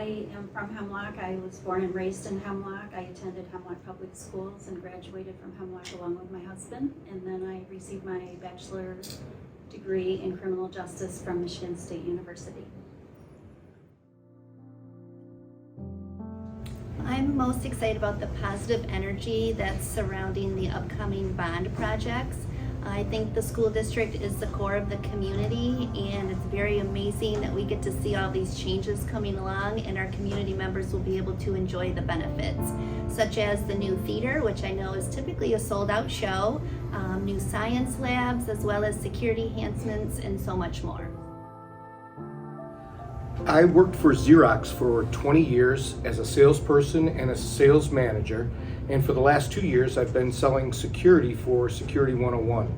I am from Hemlock. I was born and raised in Hemlock. I attended Hemlock Public Schools and graduated from Hemlock along with my husband. And then I received my bachelor's degree in criminal justice from Michigan State University. I'm most excited about the positive energy that's surrounding the upcoming bond projects. I think the school district is the core of the community, and it's very amazing that we get to see all these changes coming along, and our community members will be able to enjoy the benefits, such as the new theater, which I know is typically a sold-out show, new science labs, as well as security enhancements, and so much more. I worked for Xerox for 20 years as a salesperson and a sales manager, and for the last 2 years I've been selling security for Security 101,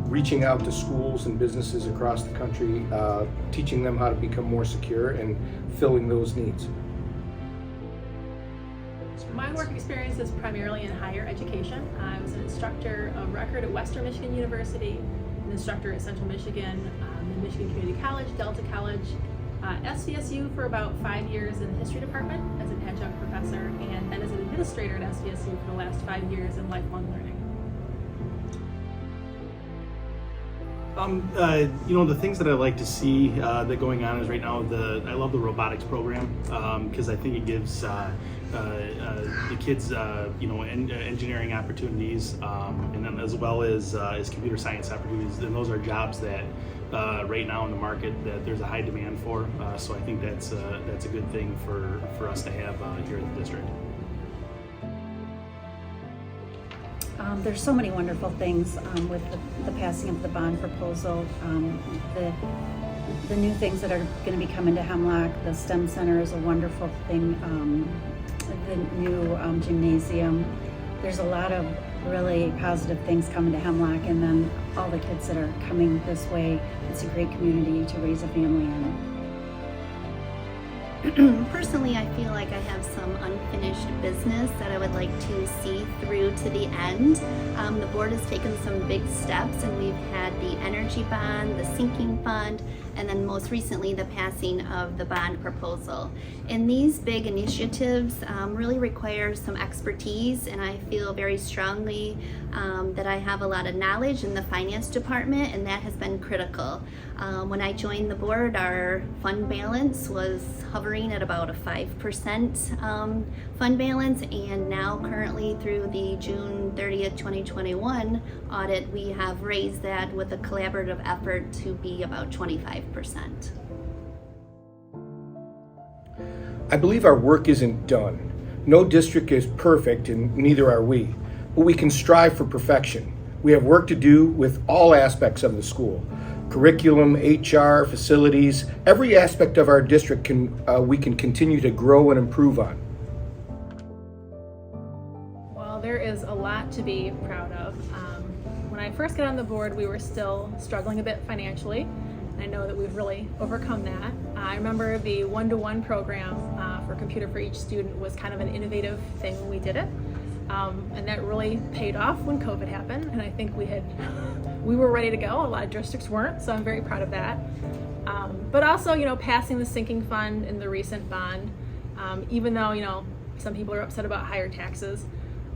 reaching out to schools and businesses across the country, teaching them how to become more secure and filling those needs. My work experience is primarily in higher education. I was an instructor of record at Western Michigan University, an instructor at Central Michigan, then Michigan Community College, Delta College, SVSU for about 5 years in the history department as an adjunct professor, and then as an administrator at SVSU for the last 5 years in lifelong learning. The things that I like to see that going on is right now, I love the robotics program because I think it gives the kids, engineering opportunities, and then as well as computer science opportunities, and those are jobs that right now in the market that there's a high demand for. So I think that's a good thing for us to have here in the district. There's so many wonderful things with the passing of the bond proposal. The new things that are going to be coming to Hemlock. The STEM Center is a wonderful thing. The new gymnasium. There's a lot of really positive things coming to Hemlock, and then all the kids that are coming this way. It's a great community to raise a family in. Personally, I feel like I have some unfinished business that I would like to see through to the end. The board has taken some big steps, and we've had the energy bond, the sinking fund, and then most recently the passing of the bond proposal. And these big initiatives really require some expertise, and I feel very strongly that I have a lot of knowledge in the finance department, and that has been critical. When I joined the board, our fund balance was hovering at about a 5% fund balance, and now currently through the June 30th, 2021 audit, we have raised that with a collaborative effort to be about 25%. I believe our work isn't done. No district is perfect, and neither are we, but we can strive for perfection. We have work to do with all aspects of the school. Curriculum, HR, facilities, every aspect of our district we can continue to grow and improve on. Well, there is a lot to be proud of. When I first got on the board, we were still struggling a bit financially. I know that we've really overcome that. I remember the one-to-one program for Computer for Each Student was kind of an innovative thing when we did it. And that really paid off when COVID happened, and I think we were ready to go. A lot of districts weren't, so I'm very proud of that. But also, passing the sinking fund in the recent bond, even though, some people are upset about higher taxes,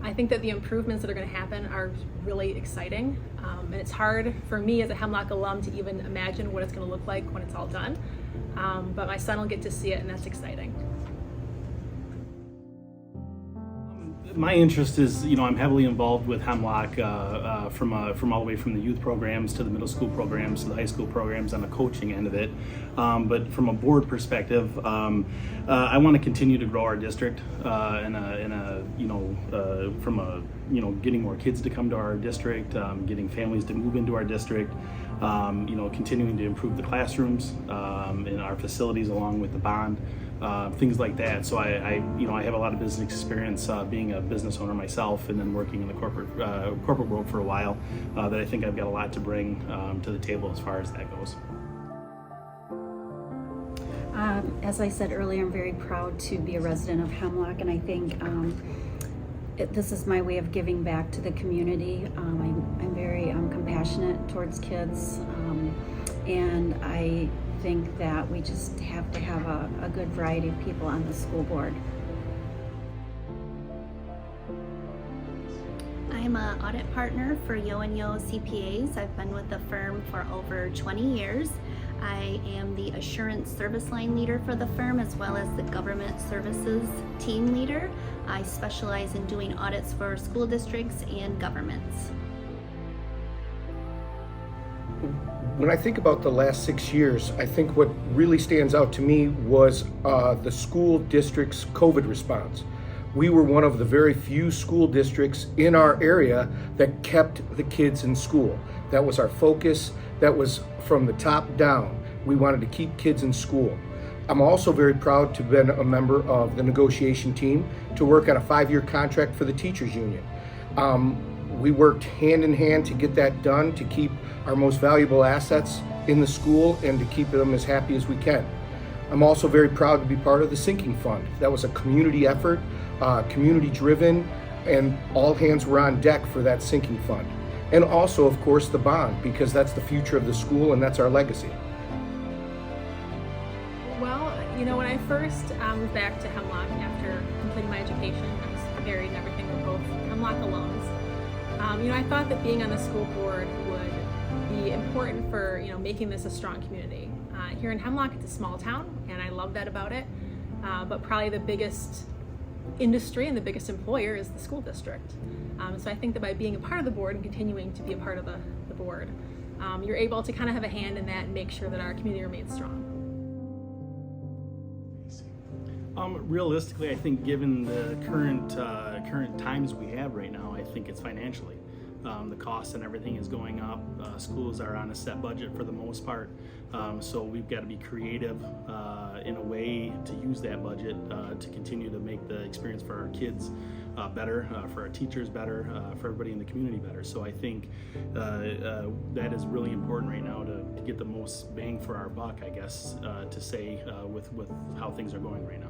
I think that the improvements that are going to happen are really exciting. And it's hard for me as a Hemlock alum to even imagine what it's going to look like when it's all done. But my son will get to see it, and that's exciting. My interest is, I'm heavily involved with Hemlock from all the way from the youth programs to the middle school programs to the high school programs on the coaching end of it. But from a board perspective, I want to continue to grow our district getting more kids to come to our district, getting families to move into our district, continuing to improve the classrooms in our facilities along with the bond. Things like that. So I have a lot of business experience being a business owner myself, and then working in the corporate world for a while. That I think I've got a lot to bring to the table as far as that goes. As I said earlier, I'm very proud to be a resident of Hemlock, and I think this is my way of giving back to the community. I'm very compassionate towards kids, and I think that we just have to have a good variety of people on the school board. I'm an audit partner for Yo and Yo CPAs. I've been with the firm for over 20 years. I am the assurance service line leader for the firm, as well as the government services team leader. I specialize in doing audits for school districts and governments. When I think about the last 6 years, I think what really stands out to me was the school district's COVID response. We were one of the very few school districts in our area that kept the kids in school. That was our focus. That was from the top down. We wanted to keep kids in school. I'm also very proud to have been a member of the negotiation team to work on a 5-year contract for the teachers union. We worked hand in hand to get that done, to keep our most valuable assets in the school and to keep them as happy as we can. I'm also very proud to be part of the sinking fund. That was a community effort, community driven, and all hands were on deck for that sinking fund. And also, of course, the bond, because that's the future of the school and that's our legacy. Well, when I first moved back to Hemlock after completing my education, I was married and everything, we're both Hemlock alums. I thought that being on the school board would be important for, making this a strong community. Here in Hemlock, it's a small town, and I love that about it. But probably the biggest industry and the biggest employer is the school district. So I think that by being a part of the board and continuing to be a part of the board, you're able to kind of have a hand in that and make sure that our community remains strong. Realistically, I think given the current times we have right now, I think it's financially. The cost and everything is going up. Schools are on a set budget for the most part, so we've got to be creative in a way to use that budget to continue to make the experience for our kids better, for our teachers better, for everybody in the community better. So I think that is really important right now to get the most bang for our buck, I guess, to say with how things are going right now.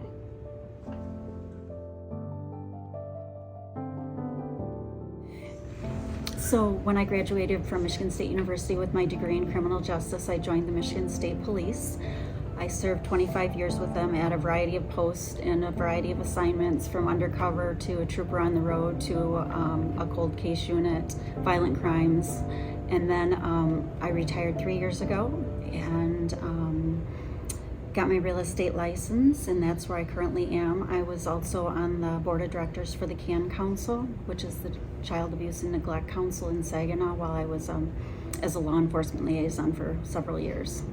So when I graduated from Michigan State University with my degree in criminal justice, I joined the Michigan State Police. I served 25 years with them at a variety of posts and a variety of assignments, from undercover to a trooper on the road to a cold case unit, violent crimes. And then I retired 3 years ago and got my real estate license, and that's where I currently am. I was also on the board of directors for the CAN Council, which is the Child Abuse and Neglect Council in Saginaw, while I was as a law enforcement liaison for several years.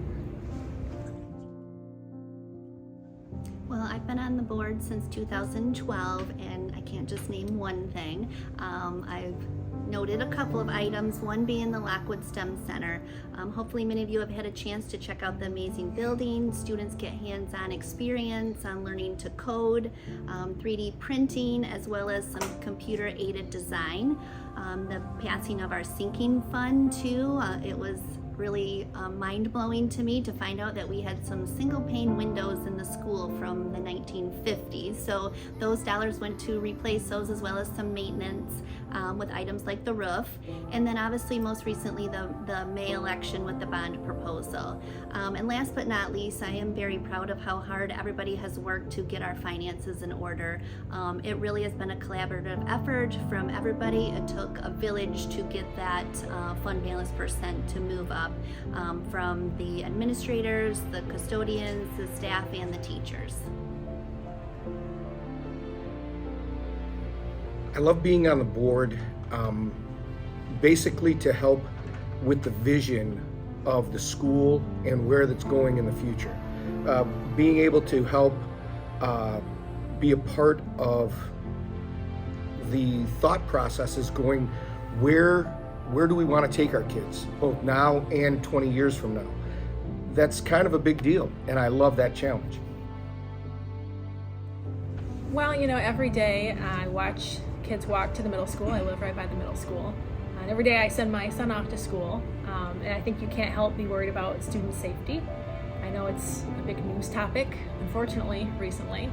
Well, I've been on the board since 2012, and I can't just name one thing. I've noted a couple of items, one being the Lockwood STEM Center. Hopefully many of you have had a chance to check out the amazing building. Students get hands-on experience on learning to code, 3D printing, as well as some computer-aided design. The passing of our sinking fund too, it was really mind-blowing to me to find out that we had some single-pane windows in the school from the 1950s. So those dollars went to replace those, as well as some maintenance with items like the roof. And then obviously most recently the May election with the bond proposal. And last but not least, I am very proud of how hard everybody has worked to get our finances in order. It really has been a collaborative effort from everybody. It took a village to get that fund balance percent to move up, from the administrators, the custodians, the staff, and the teachers. I love being on the board, basically to help with the vision of the school and where that's going in the future. Being able to help be a part of the thought processes going, where do we want to take our kids, both now and 20 years from now? That's kind of a big deal, and I love that challenge. Well, every day I watch kids walk to the middle school. I live right by the middle school. And every day I send my son off to school. And I think you can't help be worried about student safety. I know it's a big news topic, unfortunately, recently.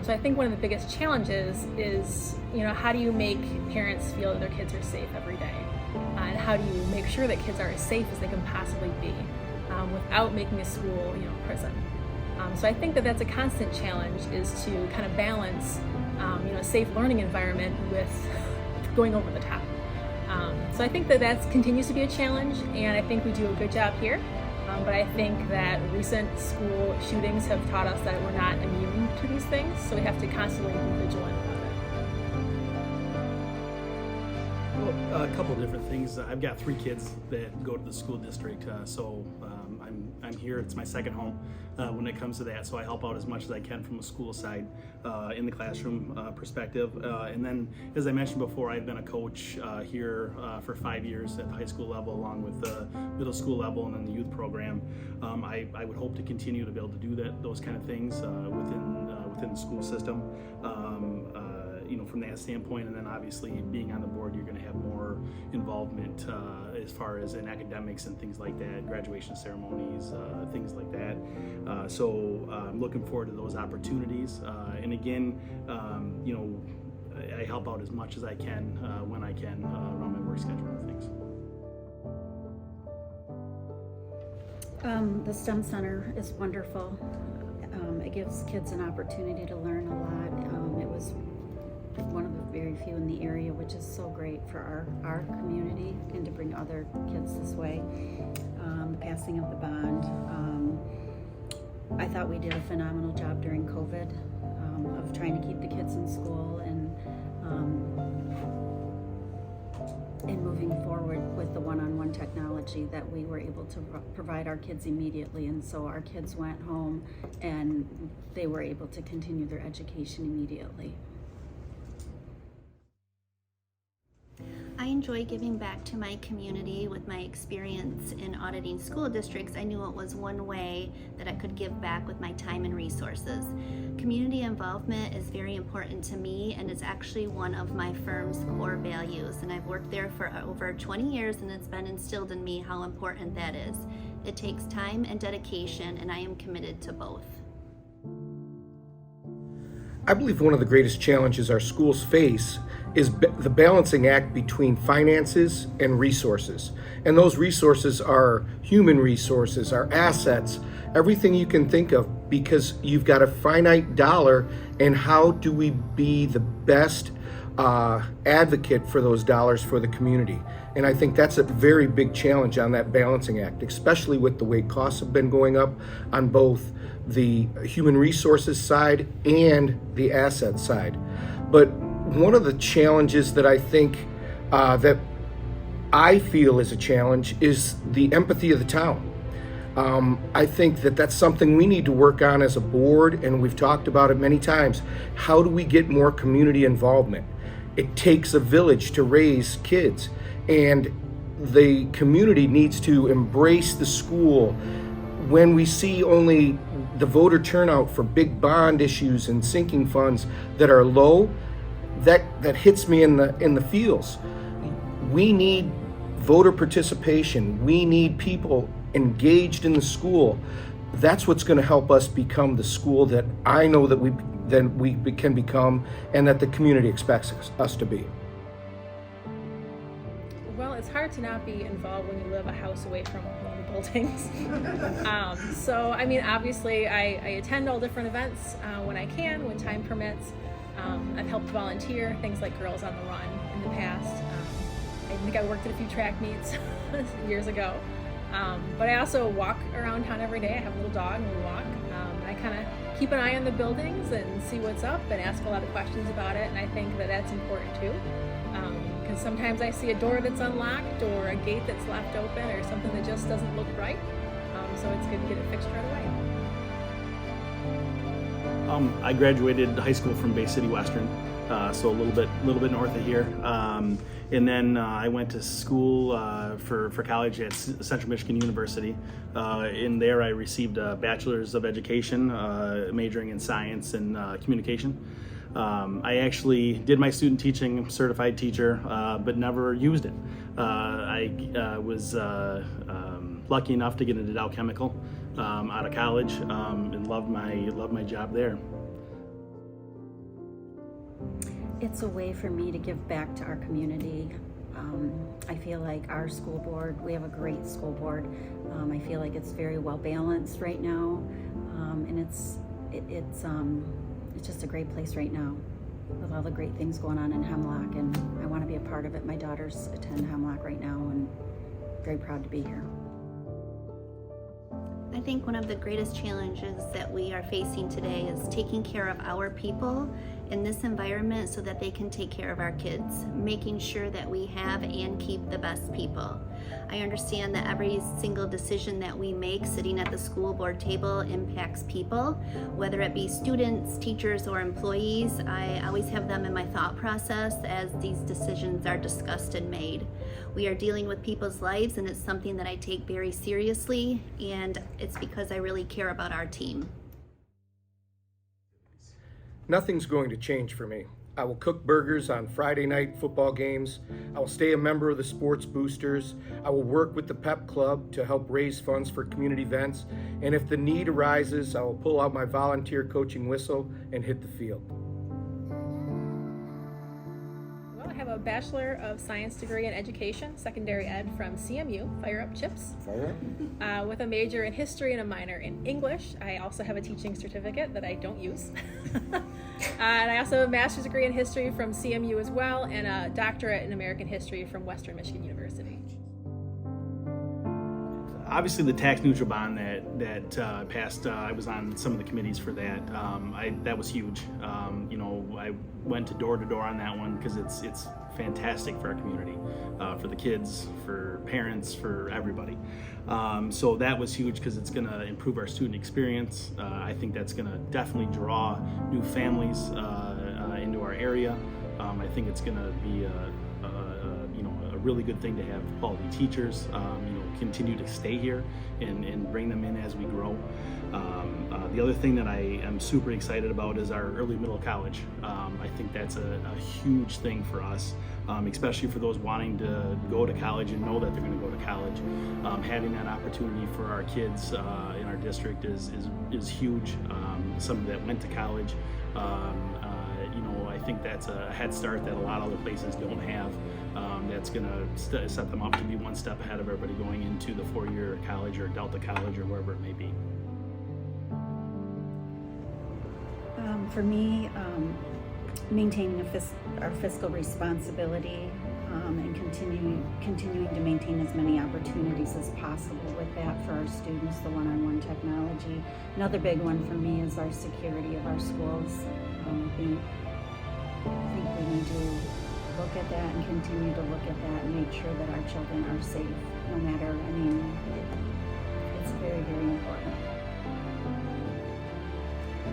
So I think one of the biggest challenges is, how do you make parents feel that their kids are safe every day? And how do you make sure that kids are as safe as they can possibly be? without making a school, prison. So I think that that's a constant challenge, is to kind of balance, a safe learning environment with going over the top. So I think that continues to be a challenge, and I think we do a good job here. But I think that recent school shootings have taught us that we're not immune to these things, so we have to constantly be vigilant about it. Well, a couple different things. I've got 3 kids that go to the school district, so I'm here. It's my second home when it comes to that, so I help out as much as I can from a school side in the classroom perspective. And then, as I mentioned before, I've been a coach here for 5 years at the high school level, along with the middle school level and then the youth program. I would hope to continue to be able to do those kind of things within the school system. From that standpoint, and then obviously being on the board, you're going to have more involvement as far as in academics and things like that, graduation ceremonies, things like that. So I'm looking forward to those opportunities. And again, I help out as much as I can when I can around my work schedule and things. The STEM Center is wonderful. It gives kids an opportunity to learn a lot. It was one of the very few in the area, which is so great for our community and to bring other kids this way. The passing of the bond. I thought we did a phenomenal job during COVID of trying to keep the kids in school and moving forward with the one-on-one technology that we were able to provide our kids immediately. And so our kids went home and they were able to continue their education immediately. I enjoy giving back to my community. With my experience in auditing school districts, I knew it was one way that I could give back with my time and resources. Community involvement is very important to me, and it's actually one of my firm's core values. And I've worked there for over 20 years, and it's been instilled in me how important that is. It takes time and dedication, and I am committed to both. I believe one of the greatest challenges our schools face is the balancing act between finances and resources. And those resources are human resources, are assets, everything you can think of, because you've got a finite dollar, and how do we be the best advocate for those dollars for the community? And I think that's a very big challenge on that balancing act, especially with the way costs have been going up on both the human resources side and the asset side. But one of the challenges that I think that I feel is a challenge is the empathy of the town. I think that that's something we need to work on as a board, and we've talked about it many times. How do we get more community involvement? It takes a village to raise kids, and the community needs to embrace the school. When we see only the voter turnout for big bond issues and sinking funds that are low, that hits me in the feels. We need voter participation. We need people engaged in the school. That's what's going to help us become the school that I know that we can become, and that the community expects us to be. Well, it's hard to not be involved when you live a house away from one of the buildings. So, I mean, obviously, I attend all different events when I can, when time permits. I've helped volunteer, things like Girls on the Run in the past. I think I worked at a few track meets years ago. But I also walk around town every day. I have a little dog and we walk. And I kind of keep an eye on the buildings and see what's up and ask a lot of questions about it. And I think that that's important too. Because sometimes I see a door that's unlocked or a gate that's left open or something that just doesn't look right. So it's good to get it fixed right away. I graduated high school from Bay City Western, so a little bit north of here. And then I went to school for college at Central Michigan University. In there I received a bachelor's of education, majoring in science and communication. I actually did my student teaching, certified teacher, but never used it. I was lucky enough to get into Dow Chemical out of college and loved my job there. It's a way for me to give back to our community. I feel like our school board, we have a great school board. I feel like it's very well balanced right now, and it's just a great place right now with all the great things going on in Hemlock, and I want to be a part of it. My daughters attend Hemlock right now, and very proud to be here. I think one of the greatest challenges that we are facing today is taking care of our people in this environment so that they can take care of our kids, making sure that we have and keep the best people. I understand that every single decision that we make sitting at the school board table impacts people, whether it be students, teachers, or employees. I always have them in my thought process as these decisions are discussed and made. We are dealing with people's lives, and it's something that I take very seriously, and it's because I really care about our team. Nothing's going to change for me. I will cook burgers on Friday night football games. I will stay a member of the Sports Boosters. I will work with the Pep Club to help raise funds for community events. And if the need arises, I will pull out my volunteer coaching whistle and hit the field. Well, I have a Bachelor of Science degree in Education, Secondary Ed from CMU, Fire Up Chips, with a major in History and a minor in English. I also have a teaching certificate that I don't use. And I also have a master's degree in history from CMU as well, and a doctorate in American history from Western Michigan University. Obviously, the tax neutral bond that passed, I was on some of the committees for that. That was huge. I went to door on that one because it's fantastic for our community, for the kids, for parents, for everybody. So that was huge because it's going to improve our student experience. I think that's going to definitely draw new families into our area. I think it's going to be a really good thing to have quality teachers, continue to stay here and bring them in as we grow. The other thing that I am super excited about is our early middle college. I think that's a huge thing for us, especially for those wanting to go to college and know that they're going to go to college. Having that opportunity for our kids in our district is huge. Some that went to college, I think that's a head start that a lot of other places don't have. That's going to set them up to be one step ahead of everybody going into the 4-year college or Delta College or wherever it may be. For me, maintaining our fiscal responsibility and continuing to maintain as many opportunities as possible with that for our students, the one-on-one technology. Another big one for me is our security of our schools. I think we need to look at that and continue to look at that and make sure that our children are safe, no matter, it's very, very important.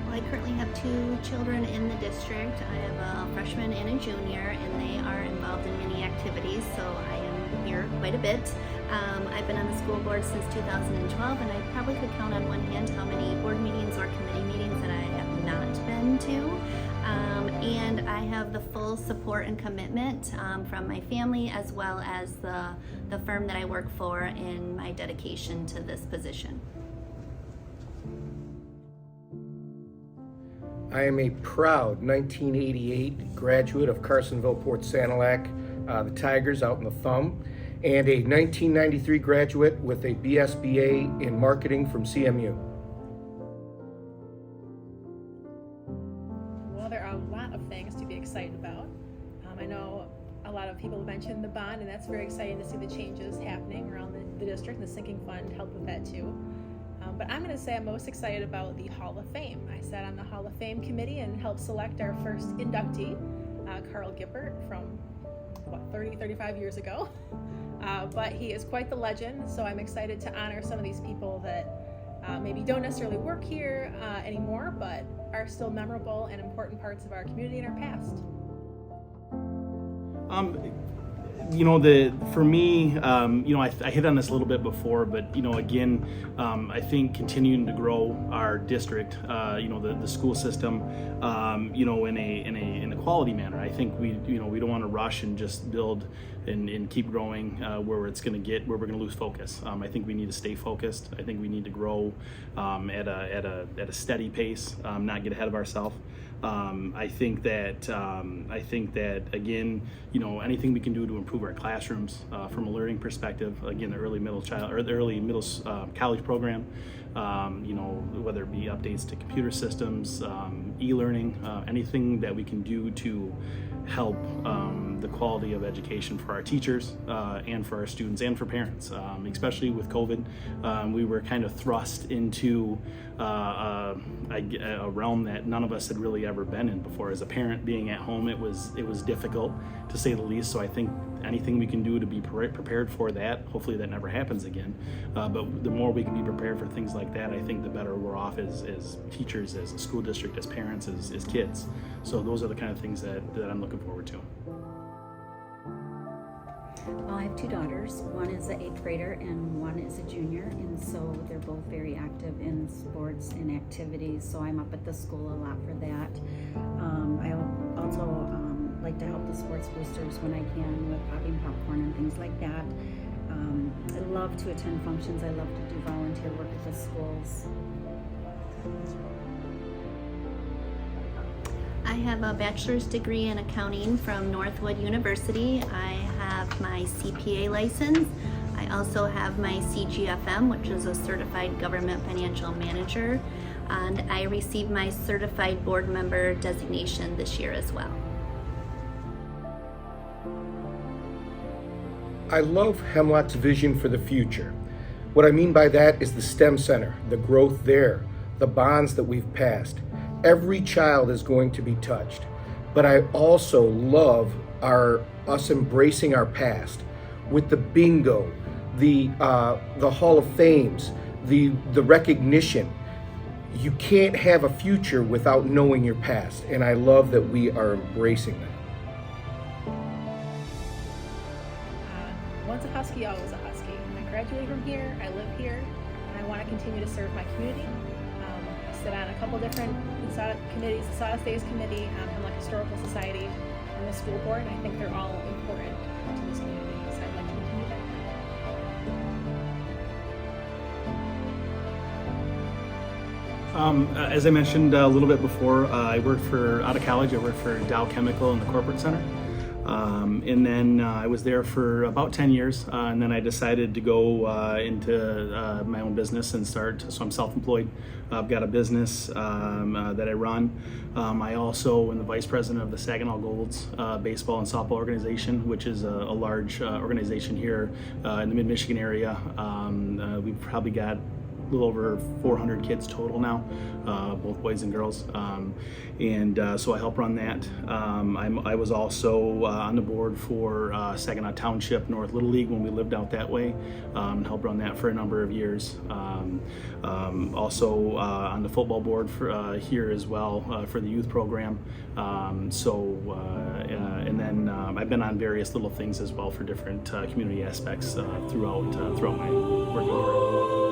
Well, I currently have 2 children in the district. I have a freshman and a junior, and they are involved in many activities, so I am here quite a bit. I've been on the school board since 2012, and I probably could count on one hand how many board meetings or committee meetings that I have not been to. And I have the full support and commitment from my family as well as the firm that I work for in my dedication to this position. I am a proud 1988 graduate of Carsonville-Port Sanilac, the Tigers out in the Thumb, and a 1993 graduate with a BSBA in marketing from CMU. Well, there are a lot of things to be excited about. I know a lot of people mentioned the bond, and that's very exciting to see the changes happening around the district, and the sinking fund helped with that too. But I'm going to say I'm most excited about the Hall of Fame. I sat on the Hall of Fame committee and helped select our first inductee, Carl Gippert, from 35 years ago. But he is quite the legend, so I'm excited to honor some of these people that maybe don't necessarily work here anymore, but are still memorable and important parts of our community and our past. For me, I hit on this a little bit before, but again, I think continuing to grow our district, the school system, in a quality manner. I think we don't want to rush and just build and keep growing where we're going to lose focus. I think we need to stay focused. I think we need to grow at a steady pace, not get ahead of ourselves. I think that again, anything we can do to improve our classrooms from a learning perspective. Again, the early middle college program. Whether it be updates to computer systems, e-learning, anything that we can do to help the quality of education for our teachers and for our students and for parents. Especially with COVID, we were kind of thrust into a realm that none of us had really ever been in before. As a parent, being at home, it was difficult to say the least. So I think anything we can do to be prepared for that, hopefully that never happens again. But the more we can be prepared for things like that, I think the better we're off as teachers, as a school district, as parents, as kids. So those are the kind of things that I'm looking forward to. Well, I have two daughters. One is an 8th grader and one is a junior, and so they're both very active in sports and activities, so I'm up at the school a lot for that. I also like to help the sports boosters when I can with popping popcorn and things like that. I love to attend functions. I love to do volunteer work at the schools. I have a bachelor's degree in accounting from Northwood University. I have my CPA license. I also have my CGFM, which is a Certified Government Financial Manager, and I received my Certified Board Member designation this year as well. I love Hemlock's vision for the future. What I mean by that is the STEM Center, the growth there, the bonds that we've passed. Every child is going to be touched. But I also love us embracing our past with the bingo, the Hall of Fames, the recognition. You can't have a future without knowing your past, and I love that we are embracing that. Once a Husky, always a Husky. I graduated from here, I live here, and I want to continue to serve my community. I sit on a couple different committees, the Sawdust Days Committee, Hemlock Historical Society, and the school board. I think they're all important to this community, so I'd like to continue that. As I mentioned a little bit before, I worked out of college, I worked for Dow Chemical in the corporate center. And then I was there for about 10 years, and then I decided to go into my own business and so I'm self-employed. I've got a business that I run. I also am the vice president of the Saginaw Golds baseball and softball organization, which is a large organization here in the mid-Michigan area. We've probably got a little over 400 kids total now, both boys and girls, so I help run that. I was also on the board for Saginaw Township North Little League when we lived out that way, and helped run that for a number of years. Also on the football board for here as well for the youth program. And then I've been on various little things as well for different community aspects throughout my working career.